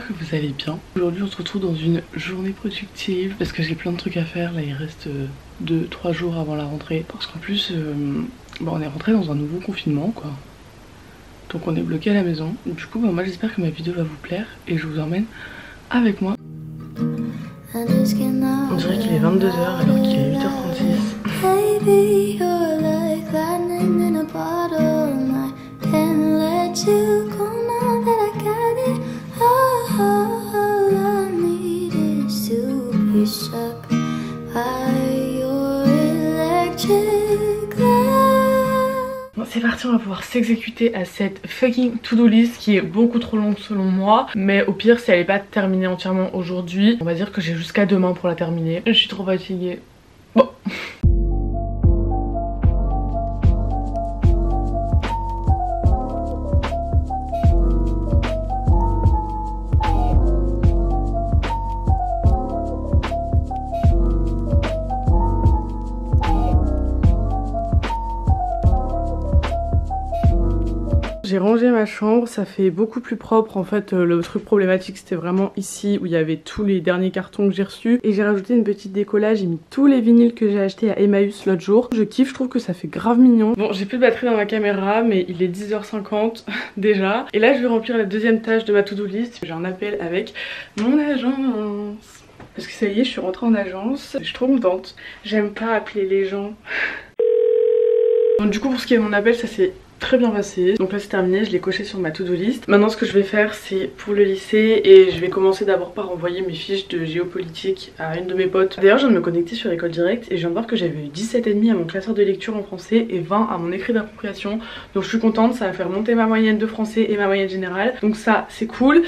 j'espère que vous allez bien. Aujourd'hui on se retrouve dans une journée productive parce que j'ai plein de trucs à faire. Là il reste 2-3 jours avant la rentrée. Parce qu'en plus on est rentré dans un nouveau confinement quoi. Donc on est bloqué à la maison. Du coup moi j'espère que ma vidéo va vous plaire et je vous emmène avec moi. On dirait qu'il est 22 h alors qu'il est 8h36. Baby, you're like lightning in a bottle. I can't let you go now that I got it. All I need is to be struck by your electric love. Bon, c'est parti, on va pouvoir s'exécuter à cette fucking to-do list qui est beaucoup trop longue selon moi. Mais au pire, si elle n'est pas terminée entièrement aujourd'hui, on va dire que j'ai jusqu'à demain pour la terminer. Je suis trop fatiguée. Bon. J'ai rangé ma chambre, ça fait beaucoup plus propre. En fait le truc problématique c'était vraiment ici où il y avait tous les derniers cartons que j'ai reçus. Et j'ai rajouté une petite déco là, j'ai mis tous les vinyles que j'ai achetés à Emmaüs l'autre jour. Je kiffe, je trouve que ça fait grave mignon. Bon, j'ai plus de batterie dans ma caméra mais il est 10h50 déjà. Et là je vais remplir la deuxième tâche de ma to-do list. J'ai un appel avec mon agence. Parce que ça y est, je suis rentrée en agence. Je suis trop contente. J'aime pas appeler les gens. Donc du coup pour ce qui est de mon appel, ça s'est très bien passé. Donc là c'est terminé, je l'ai coché sur ma to-do list. Maintenant ce que je vais faire c'est pour le lycée et je vais commencer d'abord par envoyer mes fiches de géopolitique à une de mes potes. D'ailleurs je viens de me connecter sur École Directe et je viens de voir que j'avais eu 17,5 à mon classeur de lecture en français et 20 à mon écrit d'appropriation. Donc je suis contente, ça va faire monter ma moyenne de français et ma moyenne générale. Donc ça c'est cool.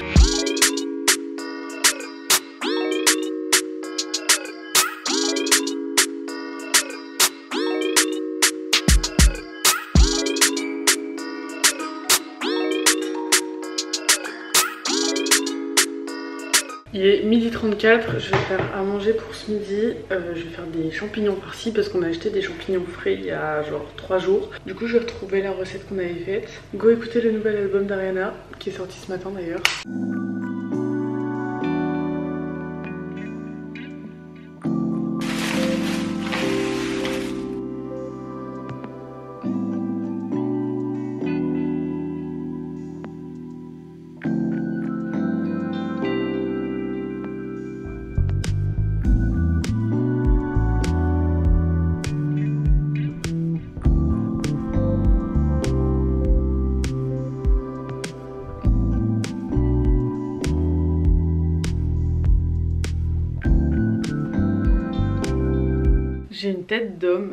Il est 12h34, je vais faire à manger pour ce midi. Je vais faire des champignons par-ci parce qu'on a acheté des champignons frais il y a genre 3 jours. Du coup je vais retrouver la recette qu'on avait faite. Go écouter le nouvel album d'Ariana qui est sorti ce matin d'ailleurs. J'ai une tête d'homme.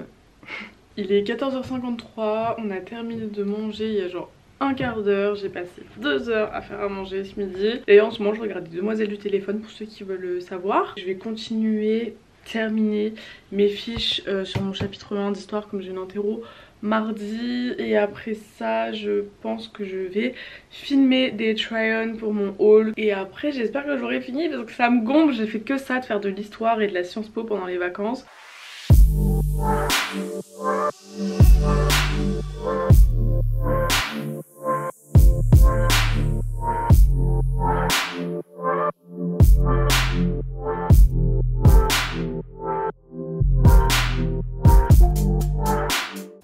Il est 14h53, on a terminé de manger il y a genre un quart d'heure. J'ai passé 2 heures à faire à manger ce midi. Et en ce moment je regarde les Demoiselles du téléphone pour ceux qui veulent le savoir. Je vais continuer, terminer mes fiches sur mon chapitre 1 d'histoire comme j'ai une interro mardi. Et après ça je pense que je vais filmer des try-on pour mon haul. Et après j'espère que j'aurai fini parce que ça me gonfle. J'ai fait que ça, de faire de l'histoire et de la Sciences Po pendant les vacances.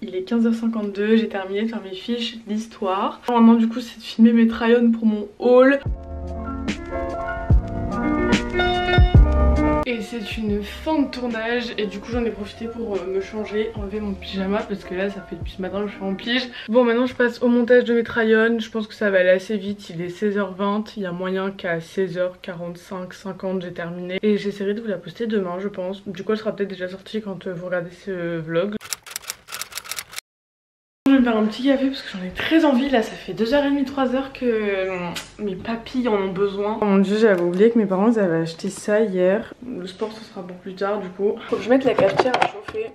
Il est 15h52, j'ai terminé de faire mes fiches d'histoire. Maintenant du coup c'est de filmer mes try-on pour mon haul. Et c'est une fin de tournage et du coup j'en ai profité pour me changer, enlever mon pyjama parce que là ça fait depuis ce matin que je suis en pige. Bon maintenant je passe au montage de mes try-on, je pense que ça va aller assez vite, il est 16h20, il y a moyen qu'à 16h45, 50 j'ai terminé. Et j'essaierai de vous la poster demain je pense, du coup elle sera peut-être déjà sortie quand vous regardez ce vlog. Je vais me faire un petit café parce que j'en ai très envie. Là ça fait 2h30, 3h que mes papilles en ont besoin. Oh mon dieu, j'avais oublié que mes parents ils avaient acheté ça hier. Le sport ce sera pour plus tard du coup. Faut que je mette la cafetière à chauffer.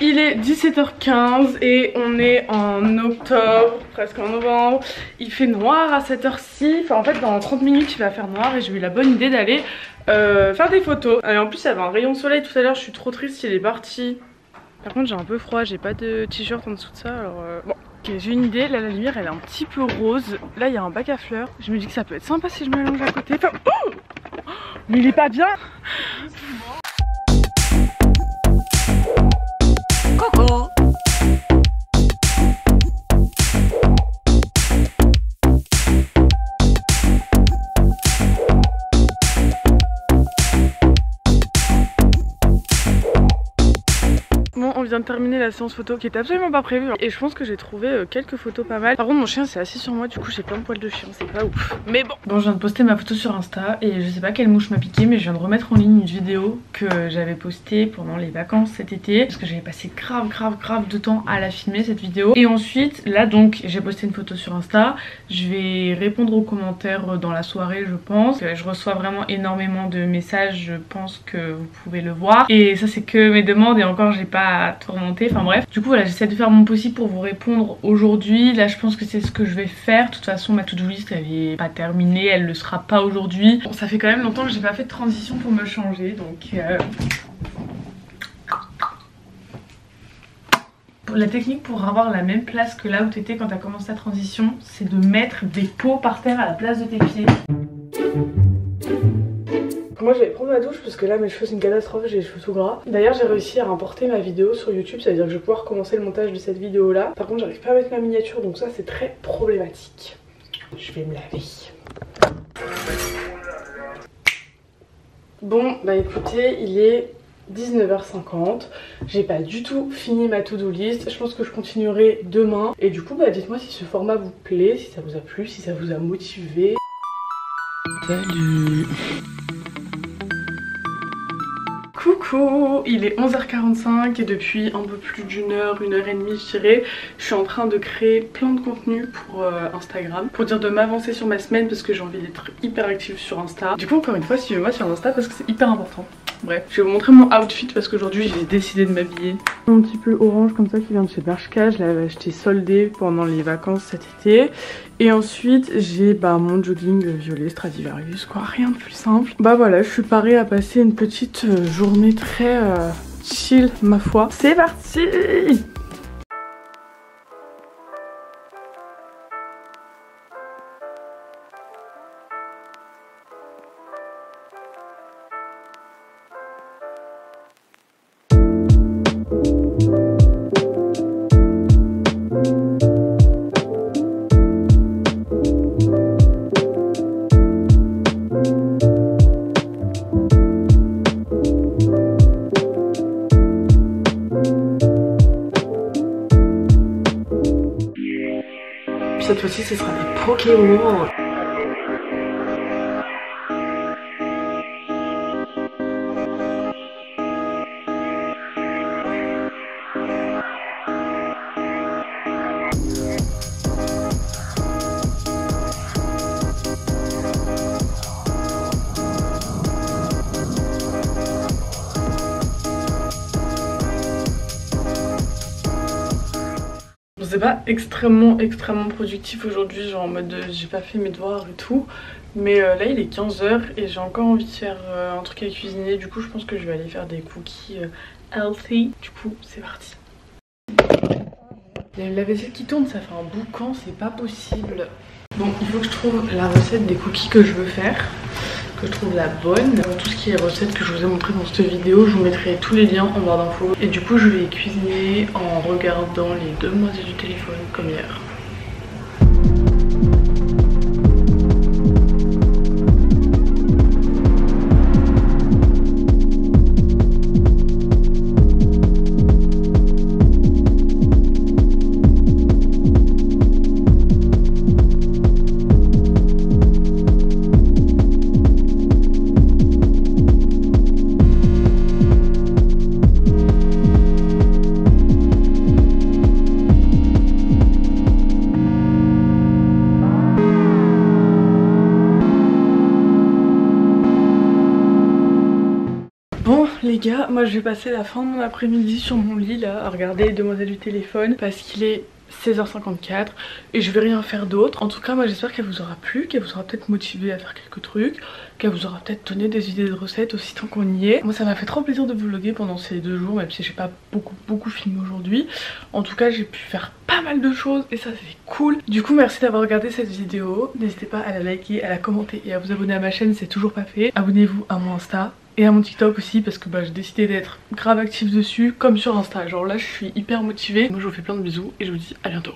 Il est 17h15 et on est en octobre, presque en novembre. Il fait noir à cette heure-ci. Enfin en fait dans 30 minutes il va faire noir et j'ai eu la bonne idée d'aller faire des photos. Et en plus il y avait un rayon de soleil tout à l'heure, je suis trop triste, il est parti. Par contre j'ai un peu froid, j'ai pas de t-shirt en dessous de ça alors bon. Ok, j'ai une idée, là la lumière elle est un petit peu rose. Là il y a un bac à fleurs. Je me dis que ça peut être sympa si je me longe à côté. Enfin, oh mais il est pas bien. Coucou. Bon, on vient de terminer la séance photo qui était absolument pas prévue et je pense que j'ai trouvé quelques photos pas mal. Par contre mon chien s'est assis sur moi, du coup j'ai plein de poils de chien, c'est pas ouf. Mais bon. Bon, je viens de poster ma photo sur Insta et je sais pas quelle mouche m'a piqué, mais je viens de remettre en ligne une vidéo que j'avais postée pendant les vacances cet été parce que j'avais passé grave de temps à la filmer cette vidéo. Et ensuite là donc j'ai posté une photo sur Insta, je vais répondre aux commentaires dans la soirée je pense. Je reçois vraiment énormément de messages, je pense que vous pouvez le voir. Et ça c'est que mes demandes et encore j'ai pas tout remonter, enfin bref. Du coup voilà, j'essaie de faire mon possible pour vous répondre aujourd'hui. Là je pense que c'est ce que je vais faire. De toute façon ma to-do list elle est pas terminée, elle le sera pas aujourd'hui. Bon, ça fait quand même longtemps que j'ai pas fait de transition pour me changer donc la technique pour avoir la même place que là où t'étais quand t'as commencé la transition, c'est de mettre des pots par terre à la place de tes pieds. Moi je vais prendre ma douche parce que là mes cheveux c'est une catastrophe, j'ai les cheveux tout gras. D'ailleurs j'ai réussi à importer ma vidéo sur YouTube, ça veut dire que je vais pouvoir commencer le montage de cette vidéo là. Par contre j'arrive pas à mettre ma miniature donc ça c'est très problématique. Je vais me laver. Bon bah écoutez, il est 19h50, j'ai pas du tout fini ma to-do list, je pense que je continuerai demain. Et du coup bah dites-moi si ce format vous plaît, si ça vous a plu, si ça vous a motivé. Salut. Coucou, il est 11h45 et depuis un peu plus d'une heure, une heure et demie je dirais, je suis en train de créer plein de contenu pour Instagram, pour dire de m'avancer sur ma semaine parce que j'ai envie d'être hyper active sur Insta. Du coup encore une fois suivez-moi sur Insta parce que c'est hyper important. Bref, je vais vous montrer mon outfit parce qu'aujourd'hui j'ai décidé de m'habiller un petit peu orange comme ça qui vient de chez Bershka. Je l'avais acheté soldé pendant les vacances cet été. Et ensuite j'ai mon jogging violet Stradivarius quoi, rien de plus simple. Bah voilà, je suis parée à passer une petite journée très chill ma foi. C'est parti! Cette fois-ci ce sera des Pokémon. C'est pas extrêmement productif aujourd'hui, genre en mode j'ai pas fait mes devoirs et tout. Mais là il est 15h et j'ai encore envie de faire un truc à cuisiner. Du coup je pense que je vais aller faire des cookies healthy. Du coup c'est parti. Il y a la vaisselle qui tourne, ça fait un boucan, c'est pas possible. Bon, il faut que je trouve la recette des cookies que je veux faire, que je trouve la bonne. Tout ce qui est recettes que je vous ai montré dans cette vidéo, je vous mettrai tous les liens en barre d'infos. Et du coup je vais cuisiner en regardant les demoiselles du téléphone comme hier. les gars, moi je vais passer la fin de mon après-midi sur mon lit là à regarder les demoiselles du téléphone parce qu'il est 16h54 et je vais rien faire d'autre. En tout cas moi j'espère qu'elle vous aura plu, qu'elle vous aura peut-être motivé à faire quelques trucs, qu'elle vous aura peut-être donné des idées de recettes aussi tant qu'on y est. Moi ça m'a fait trop plaisir de vlogger pendant ces 2 jours, même si j'ai pas beaucoup filmé aujourd'hui. En tout cas j'ai pu faire pas mal de choses et ça c'est cool. Du coup merci d'avoir regardé cette vidéo. N'hésitez pas à la liker, à la commenter et à vous abonner à ma chaîne si c'est toujours pas fait. Abonnez-vous à mon Insta et à mon TikTok aussi parce que j'ai décidé d'être grave active dessus comme sur Insta. Genre là je suis hyper motivée. Moi je vous fais plein de bisous et je vous dis à bientôt.